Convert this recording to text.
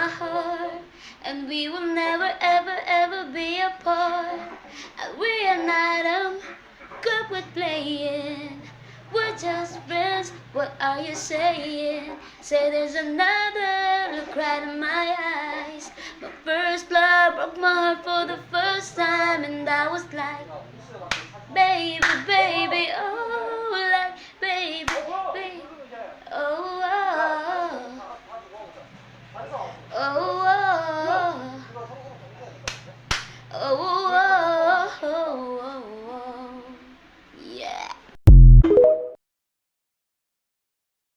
my heart, and we will never, ever, ever be apart. We are not good with playing. We're just friends, what are you saying? Say there's another, look right in my eyes. My first love broke my heart for the first time, and I was like, baby, baby, oh, like